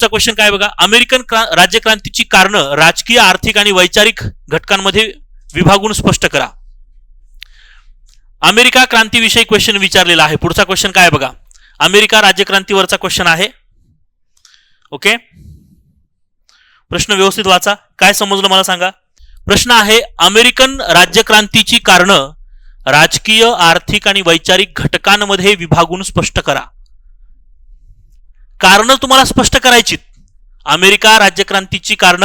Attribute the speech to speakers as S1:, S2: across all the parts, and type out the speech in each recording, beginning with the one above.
S1: Question काय बघा, American राज्यक्रांतीची कारण राजकीय, आर्थिक आणि वैचारिक घटकांमध्ये विभागून स्पष्ट करा. अमेरिका क्रांतीविषयी क्वेश्चन विचारलेला आहे. पुढचा क्वेश्चन काय बघा, अमेरिका राज्यक्रांतीवरचा क्वेश्चन आहे. ओके, प्रश्न व्यवस्थित वाचा. काय समजलं मला सांगा. प्रश्न आहे, अमेरिकन राज्यक्रांतीची कारण राजकीय, आर्थिक आणि वैचारिक घटकांमध्ये विभागून स्पष्ट करा. कारण तुम्हाला स्पष्ट करायची. अमेरिका राज्यक्रांतीची कारण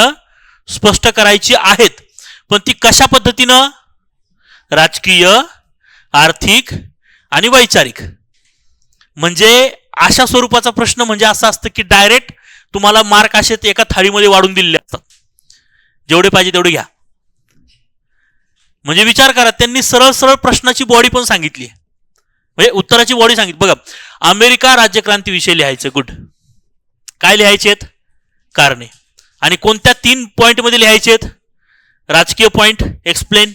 S1: स्पष्ट करायची आहेत, पण ती कशा पद्धतीनं? राजकीय, आर्थिक आणि वैचारिक. म्हणजे अशा स्वरूपाचा प्रश्न म्हणजे असा असतं की डायरेक्ट तुम्हाला मार्क असे एका थाळीमध्ये वाढून दिलेले असतात, जेवढे पाहिजे तेवढे घ्या. म्हणजे विचार करा, त्यांनी सरळ सरळ प्रश्नाची बॉडी पण सांगितली, म्हणजे उत्तराची बॉडी सांगितली. बघा, अमेरिका राज्यक्रांतीविषयी लिहायचं. गुड. काय लिहायचे आहेत? कारणे. आणि कोणत्या 3 पॉइंट मध्ये लिहायचे आहेत? राजकीय पॉइंट एक्सप्लेन,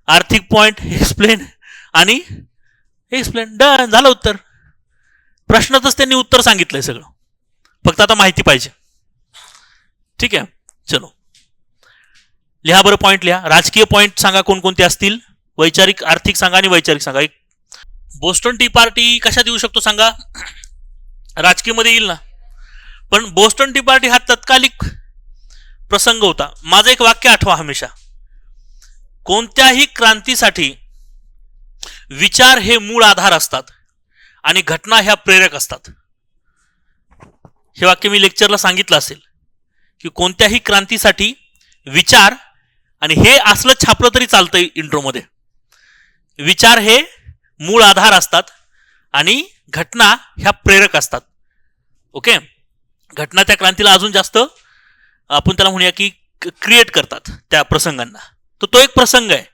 S1: आर्थिक पॉइंट एक्सप्लेन आणि एक्सप्लेन. डन, झालं उत्तर. प्रश्नातच त्यांनी उत्तर सांगितलंय सगळं, फक्त आता माहिती पाहिजे. ठीक आहे, चलो लिहा बरं. पॉइंट लिहा. राजकीय पॉइंट सांगा कोणकोणते असतील. वैचारिक, आर्थिक सांगा आणि वैचारिक सांगा. एक बोस्टन टी पार्टी कशात येऊ शकतो सांगा? राजकीय मध्ये येईल ना, पण बोस्टन टी पार्टी हा तत्कालिक प्रसंग होता. माझं एक वाक्य आठवा हमेशा, कोणत्याही क्रांतीसाठी विचार हे मूळ आधार असतात आणि घटना ह्या प्रेरक असतात. हे वाक्य मी लेक्चरला सांगितलं असेल की कोणत्याही क्रांतीसाठी विचार, आणि हे असलं छापलं तरी चालतंय इंट्रोमध्ये, विचार हे मूळ आधार असतात आणि घटना ह्या प्रेरक असतात. ओके, घटना त्या क्रांतीला अजून जास्त आपण त्याला म्हणूया की क्रिएट करतात त्या प्रसंगांना. तर तो एक प्रसंग आहे.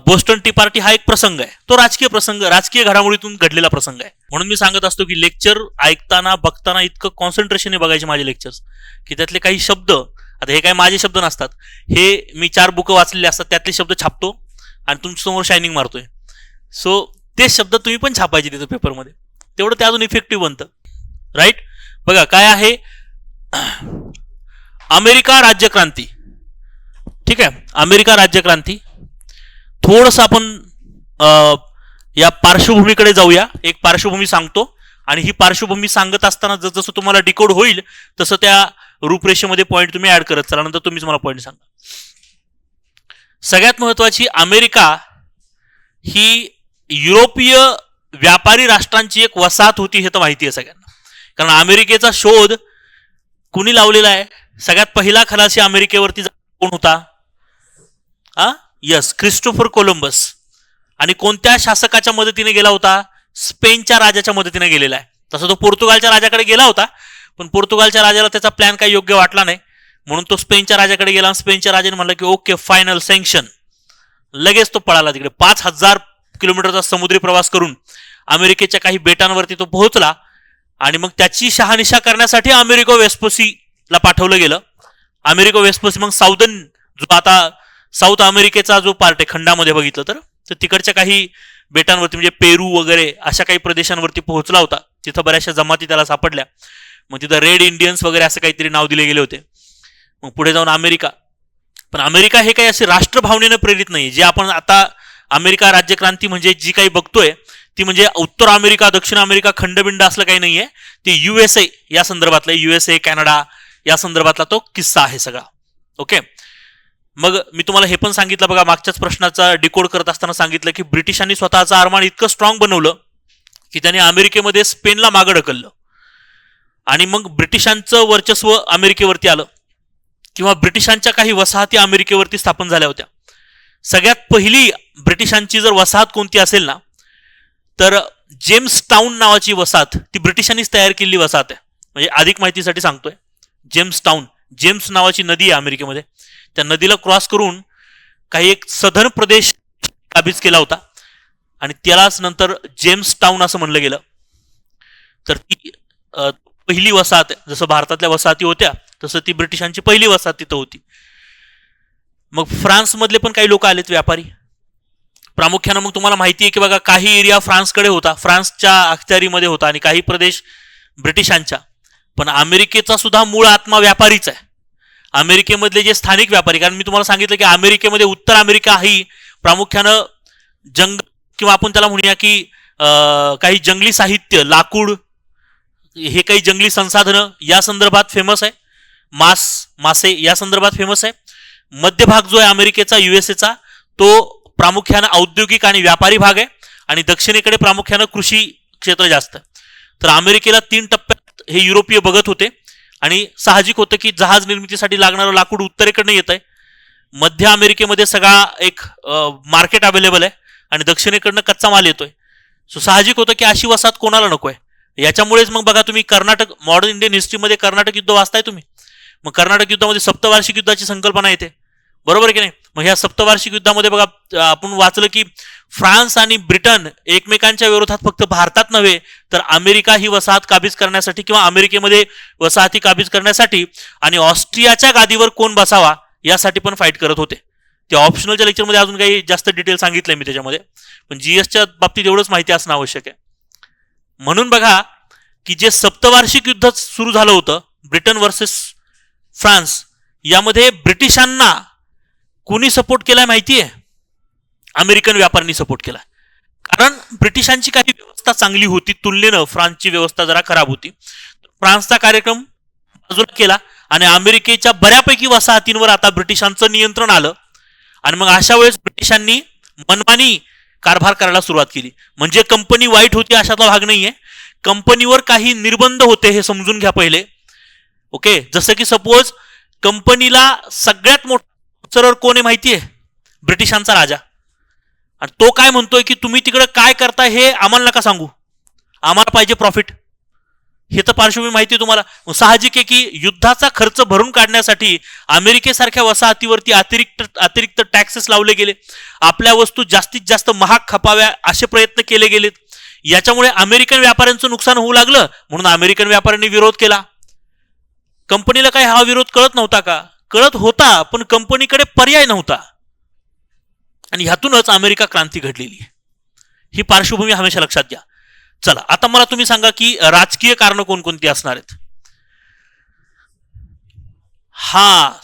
S1: बोस्टन टी पार्टी हा एक प्रसंग आहे, तो राजकीय प्रसंग, राजकीय घडामोडीतून घडलेला प्रसंग आहे. म्हणून मी सांगत असतो की लेक्चर ऐकताना, बघताना इतकं कॉन्सन्ट्रेशन बघायचे माझे लेक्चर्स, की त्यातले काही शब्द, आता हे काही माझे शब्द नसतात, हे मी 4 बुक वाचलेले असतात, त्यातले शब्द छापतो आणि तुमच्यासमोर शायनिंग मारतोय. सो ते शब्द तुम्ही पण छापायचे तिथं पेपरमध्ये, तेवढं ते अजून इफेक्टिव्ह बनतं. राईट. बघा काय आहे, अमेरिका राज्यक्रांती. ठीक आहे, अमेरिका राज्यक्रांती. थोडंसं आपण या पार्श्वभूमीकडे जाऊया. एक पार्श्वभूमी सांगतो, आणि ही पार्श्वभूमी सांगत असताना जसं तुम्हाला डिकोड होईल तसं त्या रूपरेषेमध्ये पॉईंट तुम्ही ऍड करत चला, नंतर तुम्हीच मला पॉईंट सांगा. सगळ्यात महत्वाची, अमेरिका ही युरोपीय व्यापारी राष्ट्रांची एक वसाहत होती, हे तर माहिती आहे सगळ्यांना. कारण अमेरिकेचा शोध कुणी लावलेला आहे? सगळ्यात पहिला खलासी अमेरिकेवरती कोण होता? Yes, Christopher Columbus. आणि कोणत्या शासकाच्या मदतीने गेला होता? स्पेनच्या राजाच्या मदतीने गेलेला आहे. तसं तो पोर्तुगालच्या राजाकडे गेला होता, पण पोर्तुगालच्या राजाला त्याचा प्लॅन काही योग्य वाटला नाही, म्हणून तो स्पेनच्या राजाकडे गेला. स्पेनच्या राजाने म्हणलं की ओके, फायनल सँक्शन. लगेच तो पळाला तिकडे. 5000 किलोमीटरचा समुद्री प्रवास करून अमेरिकेच्या काही बेटांवरती तो पोहोचला, आणि मग त्याची शहानिशा करण्यासाठी अमेरिको वेस्पुसीला पाठवलं गेलं. अमेरिको वेस्पुसी मग साऊदर्न, जो आता साऊथ अमेरिकेचा जो पार्ट आहे खंडामध्ये बघितलं तर तिकडच्या काही बेटांवरती, म्हणजे पेरू वगैरे अशा काही प्रदेशांवरती पोहोचला होता. तिथं बऱ्याचशा जमाती त्याला सापडल्या. मग तिथं रेड इंडियन्स वगैरे असं काहीतरी नाव दिले गेले होते. मग पुढे जाऊन अमेरिका. पण अमेरिका हे काही असे राष्ट्रभावनेनं प्रेरित नाही. जे आपण आता अमेरिका राज्यक्रांती म्हणजे जी काही बघतोय ती म्हणजे उत्तर अमेरिका, दक्षिण अमेरिका, खंडबिंड असलं काही नाहीये. ते USA या संदर्भातलं, USA, कॅनडा या संदर्भातला तो किस्सा आहे सगळा. ओके, मग मी तुम्हाला हे पण सांगितलं बघा, मागच्याच प्रश्नाचा डिकोड करत असताना सांगितलं की ब्रिटिशांनी स्वतःचं आरमार इतकं स्ट्रॉंग बनवलं की त्याने अमेरिकेमध्ये स्पेनला मागं ढकललं, आणि मग ब्रिटिशांचं वर्चस्व अमेरिकेवरती आलं, किंवा ब्रिटिशांच्या काही वसाहती अमेरिकेवरती स्थापन झाल्या होत्या. सगळ्यात पहिली ब्रिटिशांची जर वसाहत कोणती असेल ना, तर जेम्स टाउन नावाची वसाहत, ती ब्रिटिशांनीच तयार केलेली वसाहत आहे. म्हणजे अधिक माहितीसाठी सांगतोय, जेम्स टाउन, जेम्स नावाची नदी आहे अमेरिकेमध्ये, त्या नदीला क्रॉस करून काही एक सदर्न प्रदेश काबीज केला होता, आणि त्यालाच नंतर जेम्स टाउन असं म्हणलं गेलं. तर ती पहिली वसाहत, जसं भारतातल्या वसाहती होत्या तसं ती ब्रिटिशांची पहिली वसाहत तिथं होती. मग फ्रान्स मधले पण काही लोक आलेत, व्यापारी प्रामुख्यानं. मग तुम्हाला माहिती आहे की बघा, काही एरिया फ्रान्सकडे होता, फ्रान्सच्या अखत्यारीमध्ये होता, आणि काही प्रदेश ब्रिटिशांच्या. पण अमेरिकेचा सुद्धा मूळ आत्मा व्यापारीच आहे. अमेरिकेमधले जे स्थानिक व्यापारी, कारण मी तुम्हाला सांगितलं की अमेरिकेमध्ये उत्तर अमेरिका ही प्रामुख्यानं जंग किंवा आपण त्याला म्हणूया की काही जंगली साहित्य, लाकूड, हे काही जंगली संसाधनं या संदर्भात फेमस आहे. मासे या संदर्भात फेमस आहे. मध्य भाग जो आहे अमेरिकेचा, युएसएचा, तो प्रामुख्यानं औद्योगिक आणि व्यापारी भाग आहे आणि दक्षिणेकडे प्रामुख्यानं कृषी क्षेत्र जास्त आहे. तर अमेरिकेला 3 टप्प्यात हे युरोपीय बघत होते आणि साहजिक होतं की जहाज निर्मितीसाठी लागणारं लाकूड उत्तरेकडनं येत आहे. मध्य अमेरिकेमध्ये सगळा एक मार्केट अवेलेबल आहे आणि दक्षिणेकडनं कच्चा माल येतोय. सो साहजिक होतं की अशी वसाहत कोणाला नको आहे. याच्यामुळेच मग बघा तुम्ही कर्नाटक, मॉडर्न इंडियन हिस्ट्रीमध्ये कर्नाटक युद्ध वाचताय तुम्ही. मग कर्नाटक युद्धामध्ये सप्तवार्षिक युद्धाची संकल्पना येते, बरोबर की नाही. मग ह्या सप्तवार्षिक युद्धामध्ये बघा आपण वाचलं की फ्रान्स आणि ब्रिटन एकमेकांच्या विरोधात फक्त भारतात नव्हे तर अमेरिका ही वसाहत काबीज करण्यासाठी किंवा अमेरिकेमध्ये वसाहती काबीज करण्यासाठी आणि ऑस्ट्रियाच्या गादीवर कोण बसावा यासाठी पण फाईट करत होते. ते ऑप्शनलच्या लेक्चरमध्ये अजून काही जास्त डिटेल सांगितलंय मी त्याच्यामध्ये, पण जीएसच्या बाबतीत एवढंच माहिती असणं आवश्यक आहे. म्हणून बघा की जे सप्तवार्षिक युद्ध सुरू झालं होतं ब्रिटन वर्सेस फ्रान्स, यामध्ये ब्रिटिशांना कोणी सपोर्ट केलाय माहितीये? अमेरिकन व्यापाऱ्यांनी सपोर्ट केला. कारण ब्रिटिशांची काही व्यवस्था चांगली होती, तुलनेनं फ्रान्सची व्यवस्था जरा खराब होती. फ्रान्सचा कार्यक्रम बाजूला केला आणि अमेरिकेच्या बऱ्यापैकी वसाहतींवर आता ब्रिटिशांचं नियंत्रण आलं आणि मग अशा वेळेस ब्रिटिशांनी मनमानी कारभार करायला सुरुवात केली. म्हणजे कंपनी वाईट होती अशातला भाग नाहीये, कंपनीवर काही निर्बंध होते हे समजून घ्या पहिले. ओके, जसं की सपोज कंपनीला सगळ्यात मोठा कोण आहे माहितीये? ब्रिटिशांचा राजा. आणि तो काय म्हणतोय की तुम्ही तिकडे काय करताय हे आम्हाला नका सांगू, आम्हाला पाहिजे प्रॉफिट. हे तर पार्श्वभूमी माहिती आहे तुम्हाला. साहजिक आहे की युद्धाचा खर्च भरून काढण्यासाठी अमेरिकेसारख्या वसाहतीवरती अतिरिक्त टॅक्सेस लावले गेले, आपल्या वस्तू जास्तीत जास्त महाग खपाव्या असे प्रयत्न केले गेलेत. याच्यामुळे अमेरिकन व्यापाऱ्यांचं नुकसान होऊ लागलं, म्हणून अमेरिकन व्यापाऱ्यांनी विरोध केला. कंपनीला काय हा विरोध कळत नव्हता का? कळत होता, पण कंपनीकडे पर्याय नव्हता आणि ह्यातूनच अमेरिका क्रांती घडलेली आहे. ही पार्श्वभूमी हमेशा लक्षात घ्या. चला आता मला तुम्ही सांगा की राजकीय कारण कोणकोणती असणार आहेत.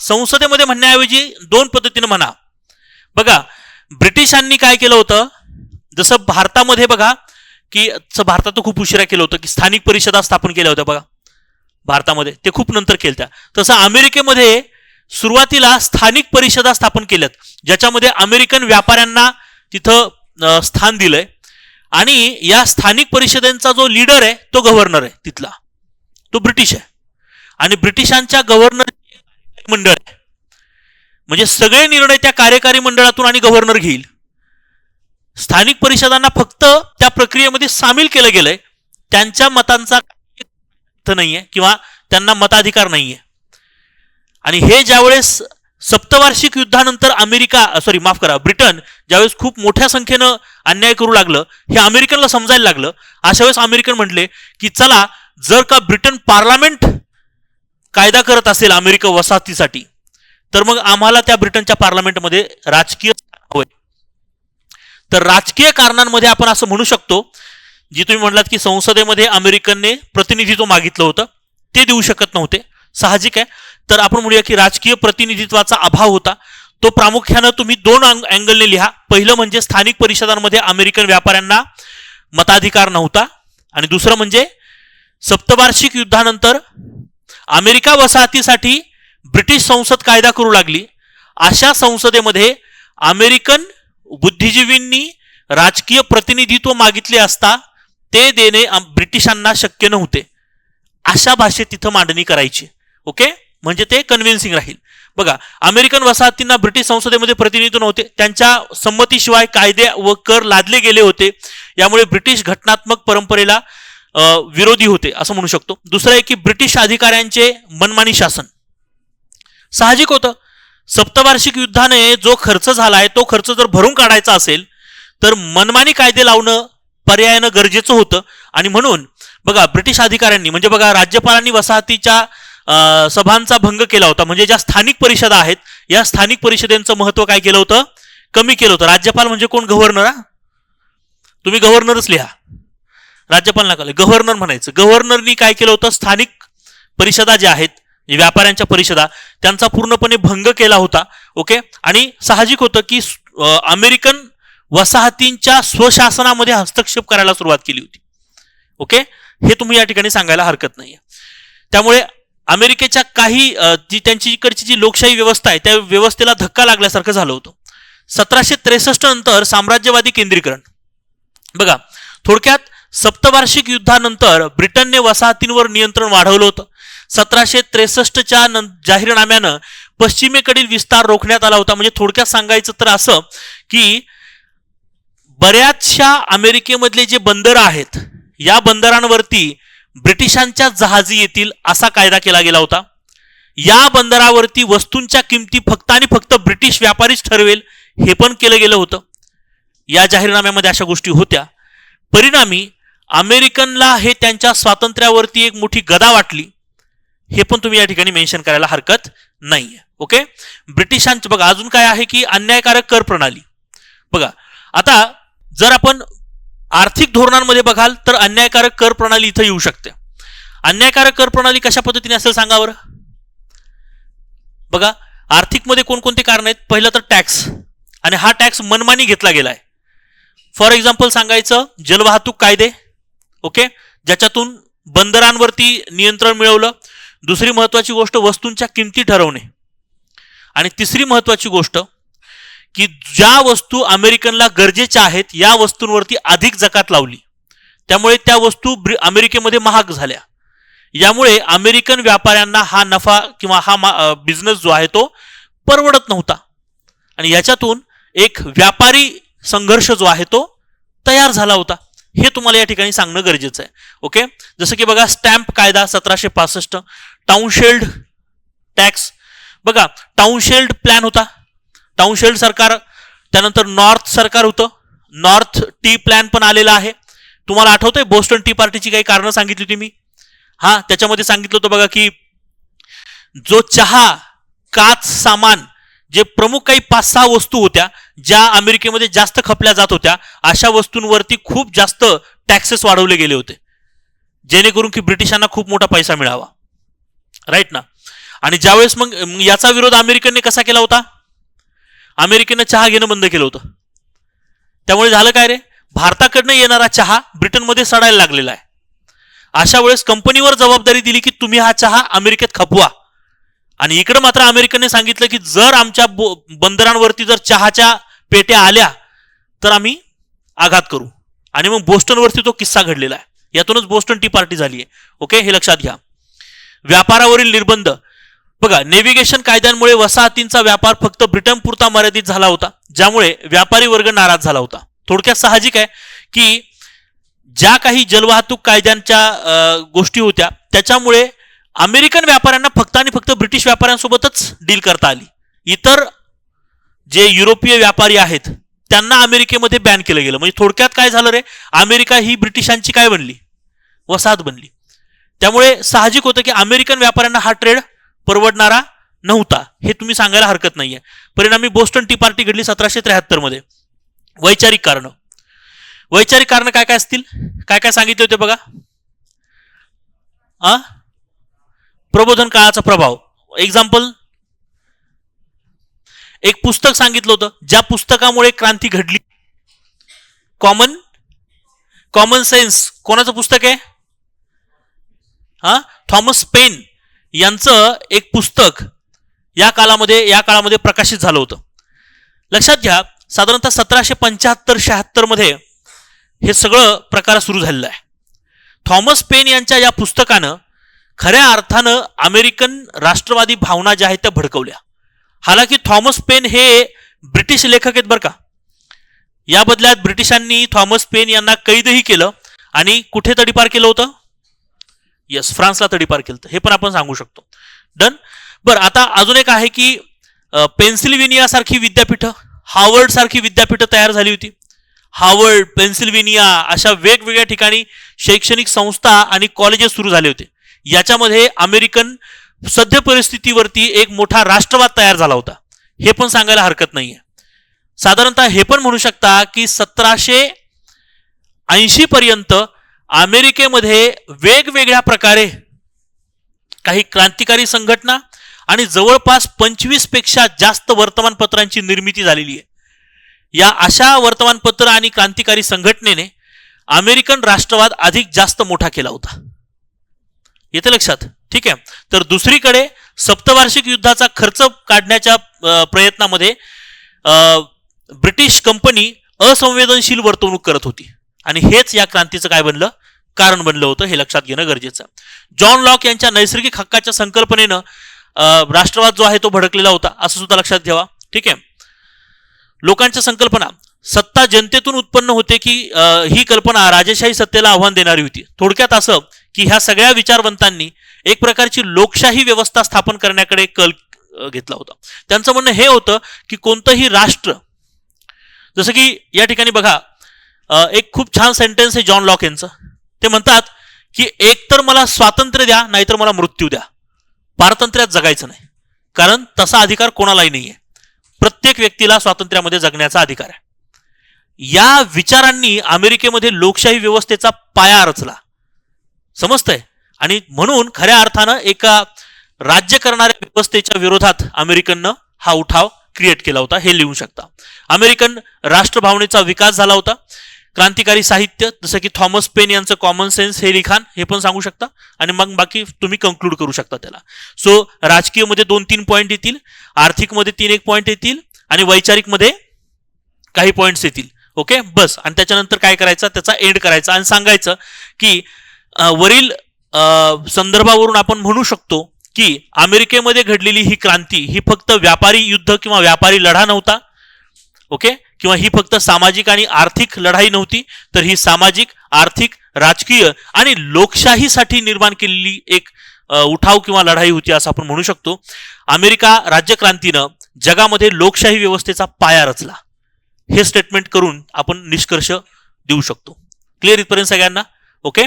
S1: संसदेमध्ये म्हणण्याऐवजी 2 पद्धतीने म्हणा. बघा ब्रिटिशांनी काय केलं होतं, जसं भारतामध्ये बघा की भारतात खूप उशिरा केलं होतं की स्थानिक परिषदा स्थापन केल्या होत्या बघा भारतामध्ये, ते खूप नंतर केलं त्या. तसं अमेरिकेमध्ये सुरुवातीला स्थानिक परिषदा स्थापन केल्यात ज्याच्यामध्ये अमेरिकन व्यापाऱ्यांना तिथं स्थान दिलंय आणि या स्थानिक परिषदेचा जो लीडर आहे तो गव्हर्नर आहे तिथला, तो ब्रिटिश आहे आणि ब्रिटिशांच्या गव्हर्नर मंडळ आहे. म्हणजे सगळे निर्णय त्या कार्यकारी मंडळातून आणि गव्हर्नर घेईल. स्थानिक परिषदांना फक्त त्या प्रक्रियेमध्ये सामील केलं गेलंय, त्यांच्या मतांचा नाहीये किंवा त्यांना मताधिकार नाहीये. आणि हे ज्यावेळेस सप्तवार्षिक युद्धानंतर ब्रिटन ज्यावेळेस खूप मोठ्या संख्येनं अन्याय करू लागलं, हे अमेरिकनला समजायला लागलं. अशा वेळेस अमेरिकन म्हटले की चला, जर का ब्रिटन पार्लमेंट कायदा करत असेल अमेरिका वसाहतीसाठी, तर मग आम्हाला त्या ब्रिटनच्या पार्लमेंटमध्ये राजकीय होय. तर राजकीय कारणांमध्ये आपण असं म्हणू शकतो, जी तुम्ही म्हटलात की संसदेमध्ये अमेरिकनने प्रतिनिधित्व मागितलं होतं, ते देऊ शकत नव्हते, साहजिक आहे. तर आपण म्हणूया की राजकीय प्रतिनिधित्वाचा अभाव होता. तो प्रामुख्यानं तुम्ही 2 अँगलने लिहा. पहिलं म्हणजे स्थानिक परिषदांमध्ये अमेरिकन व्यापाऱ्यांना मताधिकार नव्हता आणि दुसरं म्हणजे सप्तवार्षिक युद्धानंतर अमेरिका वसाहतीसाठी ब्रिटिश संसद कायदा करू लागली. अशा संसदेमध्ये अमेरिकन बुद्धिजीवींनी राजकीय प्रतिनिधित्व मागितले असता ते देणे ब्रिटिशांना शक्य नव्हते. अशा भाषेत तिथं मांडणी करायची. ओके, म्हणजे ते कन्व्हिन्सिंग राहील. बघा, अमेरिकन वसाहतींना ब्रिटिश संसदेमध्ये प्रतिनिधित्व नव्हते, त्यांच्या संमतीशिवाय कायदे व कर लादले गेले होते. यामुळे ब्रिटिश घटनात्मक परंपरेला विरोधी होते असं म्हणू शकतो. दुसरं आहे की ब्रिटिश अधिकाऱ्यांचे मनमानी शासन. साहजिक होतं, सप्तवार्षिक युद्धाने जो खर्च झालाय तो खर्च जर भरून काढायचा असेल तर मनमानी कायदे लावणं पर्यायानं गरजेचं होतं. आणि म्हणून बघा ब्रिटिश अधिकाऱ्यांनी म्हणजे बघा राज्यपालांनी वसाहतीच्या सभांचा भंग केला होता. म्हणजे ज्या स्थानिक परिषदा आहेत या स्थानिक परिषदेचं महत्व काय केलं होतं, कमी केलं होतं. राज्यपाल म्हणजे कोण? गव्हर्नर. तुम्ही गव्हर्नरच लिहा, राज्यपाल नका, गव्हर्नर म्हणायचं. गव्हर्नरनी काय केलं होतं, स्थानिक परिषदा ज्या आहेत, व्यापाऱ्यांच्या परिषदा, त्यांचा पूर्णपणे भंग केला होता. ओके, आणि साहजिक होतं की अमेरिकन वसाहतींच्या स्वशासनामध्ये हस्तक्षेप करायला सुरुवात केली होती. ओके, हे तुम्ही या ठिकाणी सांगायला हरकत नाहीये. त्यामुळे अमेरिकेच्या काही जी त्यांची इकडची जी लोकशाही व्यवस्था आहे त्या व्यवस्थेला धक्का लागल्यासारखं झालं होतं. 1763 नंतर साम्राज्यवादी केंद्रीकरण. बघा, थोडक्यात सप्तवार्षिक युद्धानंतर ब्रिटनने वसाहतींवर नियंत्रण वाढवलं होतं. 1763च्या जाहीरनाम्यानं पश्चिमेकडील विस्तार रोखण्यात आला होता. म्हणजे थोडक्यात सांगायचं तर असं की बऱ्याचशा अमेरिकेमधले जे बंदर आहेत या बंदरांवरती ब्रिटिशांच्या जहाजी येतील असा कायदा केला गेला होता. या बंदरावरती वस्तूंच्या किमती फक्त आणि फक्त ब्रिटिश व्यापारीच ठरवेल हे पण केलं गेलं होतं. या जाहीरनाम्यामध्ये अशा गोष्टी होत्या. परिणामी अमेरिकनला हे त्यांच्या स्वातंत्र्यावरती एक मोठी गदा वाटली, हे पण तुम्ही या ठिकाणी मेन्शन करायला हरकत नाहीये. ओके, ब्रिटिशांचं बघा अजून काय आहे की अन्यायकारक कर प्रणाली. बघा, आता जर आपण आर्थिक धोरणांमध्ये बघाल तर अन्यायकारक कर प्रणाली इथं येऊ शकते. अन्यायकारक कर प्रणाली कशा पद्धतीने असेल सांगा बरं. बघा, आर्थिक मध्ये कोणकोणते कारण आहेत. पहिलं तर टॅक्स, आणि हा टॅक्स मनमानी घेतला गेलाय. फॉर एक्झाम्पल सांगायचं, जलवाहतूक कायदे, ओके, ज्याच्यातून बंदरांवरती नियंत्रण मिळवलं. दुसरी महत्वाची गोष्ट वस्तूंच्या किमती ठरवणे. आणि तिसरी महत्वाची गोष्ट की ज्या वस्तू अमेरिकनला गरजेच्या आहेत या वस्तूंवरती अधिक जकात लावली, त्यामुळे त्या वस्तू अमेरिकेमध्ये महाग झाल्या. यामुळे अमेरिकन व्यापाऱ्यांना हा नफा किंवा हा बिझनेस जो आहे तो परवडत नव्हता, आणि याच्यातून एक व्यापारी संघर्ष जो आहे तो तयार झाला होता. हे तुम्हाला या ठिकाणी सांगणं गरजेचं आहे. ओके, जसं की बघा, स्टॅम्प कायदा 1765, टाउनशेल्ड टॅक्स. बघा, टाउनशेल्ड प्लॅन होता, टाउनशेल्ड सरकार. त्यानंतर नॉर्थ सरकार होतं, नॉर्थ टी प्लॅन पण आलेला आहे. तुम्हाला आठवतंय बोस्टन टी पार्टीची काही कारणं सांगितली होती मी. हा, त्याच्यामध्ये सांगितलं होतं बघा की जो चहा, काच, सामान, जे प्रमुख काही 5-6 वस्तू होत्या ज्या अमेरिकेमध्ये जास्त खपल्या जात होत्या, अशा वस्तूंवरती खूप जास्त टॅक्सेस वाढवले गेले होते, जेणेकरून की ब्रिटिशांना खूप मोठा पैसा मिळावा. राईट ना. आणि ज्यावेळेस मग याचा विरोध अमेरिकेने कसा केला होता, अमेरिकेनं चहा घेणं बंद केलं होतं. त्यामुळे झालं काय रे, भारताकडनं येणारा चहा ब्रिटनमध्ये सडायला लागलेला आहे. अशा वेळेस कंपनीवर जबाबदारी दिली की तुम्ही हा चहा अमेरिकेत खपवा. आणि इकडे मात्र अमेरिकेने सांगितलं की जर आमच्या बंदरांवरती जर चहाच्या पेट्या आल्या तर आम्ही आघात करू. आणि मग बोस्टनवरती तो किस्सा घडलेला आहे. यातूनच बोस्टन टी पार्टी झाली आहे. ओके, हे लक्षात घ्या. व्यापारावरील निर्बंध. बघा, नेव्हिगेशन कायद्यांमुळे वसाहतींचा व्यापार फक्त ब्रिटन पुरता मर्यादित झाला होता, ज्यामुळे व्यापारी वर्ग नाराज झाला होता. थोडक्यात साहजिक आहे की ज्या काही जलवाहतूक कायद्यांच्या गोष्टी होत्या त्याच्यामुळे अमेरिकन व्यापाऱ्यांना फक्त आणि फक्त ब्रिटिश व्यापाऱ्यांसोबतच डील करता आली. इतर जे युरोपीय व्यापारी आहेत त्यांना अमेरिकेमध्ये बॅन केलं गेलं. म्हणजे थोडक्यात काय झालं रे, अमेरिका ही ब्रिटिशांची काय बनली, वसाहत बनली. त्यामुळे साहजिक होतं की अमेरिकन व्यापाऱ्यांना हा ट्रेड परवडणारा नव्हता, हे तुम्ही सांगायला हरकत नाहीये. परिणामी बोस्टन टी पार्टी घडली 1773 मध्ये. वैचारिक कारण. वैचारिक कारण काय काय असतील, काय काय सांगितले होते बघा. प्रबोधन काळाचा प्रभाव. एक्झाम्पल, एक पुस्तक सांगितलं होतं ज्या पुस्तकामुळे क्रांती घडली. Common sense. कोणाचं पुस्तक आहे, थॉमस पेन यांचं एक पुस्तक या काळामध्ये प्रकाशित झालं होतं. लक्षात घ्या, साधारणतः 1775-76 मध्ये हे सगळं प्रकार सुरू झालेलं आहे. थॉमस पेन यांच्या या पुस्तकानं खऱ्या अर्थानं अमेरिकन राष्ट्रवादी भावना ज्या आहेत त्या भडकवल्या. हालाकी थॉमस पेन हे ब्रिटिश लेखक आहेत बरं का. या बदल्यात ब्रिटिशांनी थॉमस पेन यांना कैदही केलं आणि कुठे तडीपार केलं होतं, यस, फ्रान्सला तडीपार केलं, हे पण आपण सांगू शकतो. डन. बरं, आता अजून एक आहे की पेन्सिल्व्हेनिया सारखी विद्यापीठ, हार्वर्ड सारखी विद्यापीठ तयार झाली होती. हार्वर्ड, पेन्सिल्व्हेनिया अशा वेगवेगळ्या ठिकाणी शैक्षणिक संस्था आणि कॉलेजेस सुरू झाले होते. याच्यामध्ये अमेरिकन सद्य परिस्थितीवरती एक मोठा राष्ट्रवाद तयार झाला होता, हे पण सांगायला हरकत नाहीये. साधारणतः हे पण म्हणू शकता की 1780 पर्यंत अमेरिकेमध्ये वेगवेगळ्या प्रकारे काही क्रांतिकारी संघटना आणि जवळपास 25 पेक्षा जास्त वर्तमानपत्रांची निर्मिती झालेली आहे। या अशा वर्तमानपत्र आणि क्रांतिकारी संघटनेने अमेरिकन राष्ट्रवाद अधिक जास्त मोठा केला होता। येते लक्षात? ठीक आहे। तर दुसरीकडे सप्तवार्षिक युद्धाचा खर्च काढण्याच्या प्रयत्नामध्ये ब्रिटिश कंपनी असंवेदनशील वर्तवणूक करत होती आणि हेच या क्रांतीचं काय बनलं, कारण बनलं होतं, हे लक्षात घेणं गरजेचं आहे। जॉन लॉक यांच्या नैसर्गिक हक्काच्या संकल्पनेनं राष्ट्रवाद जो आहे तो भडकलेला होता, असं सुद्धा लक्षात ठेवा। ठीक आहे। लोकांच्या संकल्पना, सत्ता जनतेतून उत्पन्न होते की ही कल्पना राजेशाही सत्तेला आव्हान देणारी होती। थोडक्यात असं की ह्या सगळ्या विचारवंतांनी एक प्रकारची लोकशाही व्यवस्था स्थापन करण्याकडे कल घेतला होता। त्यांचं म्हणणं हे होतं की कोणतंही राष्ट्र, जसं की या ठिकाणी बघा एक खूप छान सेंटेन्स आहे जॉन लॉक यांचं, ते म्हणतात की एक तर मला स्वातंत्र्य द्या, नाहीतर मला मृत्यू द्या, पारतंत्र्यात जगायचं नाही, कारण तसा अधिकार कोणालाही नाहीये। प्रत्येक व्यक्तीला स्वातंत्र्यामध्ये जगण्याचा अधिकार आहे। या विचारांनी अमेरिकेमध्ये लोकशाही व्यवस्थेचा पाया रचला, समजतंय? आणि म्हणून खऱ्या अर्थानं एका राज्य करणाऱ्या व्यवस्थेच्या विरोधात अमेरिकननं हा उठाव क्रिएट केला होता, हे लिहू शकता। अमेरिकन राष्ट्रभावनेचा विकास झाला होता। क्रांतिकारी साहित्य जसं की थॉमस पेन यांचं कॉमन सेन्स हे लिखाण हे पण सांगू शकता आणि मग बाकी तुम्ही कंक्लूड करू शकता त्याला। सो राजकीय मध्ये 2-3 पॉईंट येतील, आर्थिक मध्ये 3-1 पॉईंट येतील आणि वैचारिक मध्ये काही पॉईंट्स येतील। ओके, बस। आणि त्याच्यानंतर काय करायचं, त्याचा एंड करायचा आणि सांगायचं की वरील संदर्भावरून आपण म्हणू शकतो की अमेरिकेमध्ये घडलेली ही क्रांती ही फक्त व्यापारी युद्ध किंवा व्यापारी लढा नव्हता, ओके, किंवा ही फक्त सामाजिक आणि आर्थिक लढाई नव्हती, तर ही सामाजिक, आर्थिक, राजकीय आणि लोकशाहीसाठी निर्माण केलेली एक उठाव किंवा लढाई होती, असं आपण म्हणू शकतो। अमेरिका राज्यक्रांतीनं जगामध्ये लोकशाही व्यवस्थेचा पाया रचला, हे स्टेटमेंट करून आपण निष्कर्ष देऊ शकतो। क्लिअर इथपर्यंत सगळ्यांना? ओके,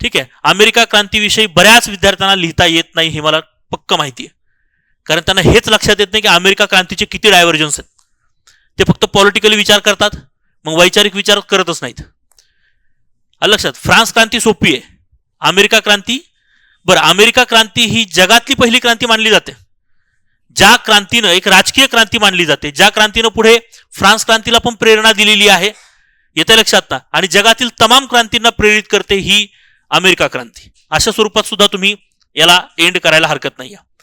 S1: ठीक आहे। अमेरिका क्रांतीविषयी बऱ्याच विद्यार्थ्यांना लिहिता येत नाही, हे मला पक्क माहिती आहे, कारण त्यांना हेच लक्षात येत नाही की अमेरिका क्रांतीचे किती डायव्हर्जन्स आहेत। ते फक्त पॉलिटिकली विचार करतात, मग वैचारिक विचार करतच नाहीत। लक्षात? फ्रान्स क्रांती सोपी आहे, अमेरिका क्रांती, बरं, अमेरिका क्रांती ही जगातली पहिली क्रांती मानली जाते, ज्या क्रांतीनं एक राजकीय क्रांती मानली जाते, ज्या क्रांतीनं पुढे फ्रान्स क्रांतीला पण प्रेरणा दिलेली आहे, येते लक्षात ना? आणि जगातील तमाम क्रांतींना प्रेरित करते ही अमेरिका क्रांती। अशा स्वरूपात सुद्धा तुम्ही याला एंड करायला हरकत नाही।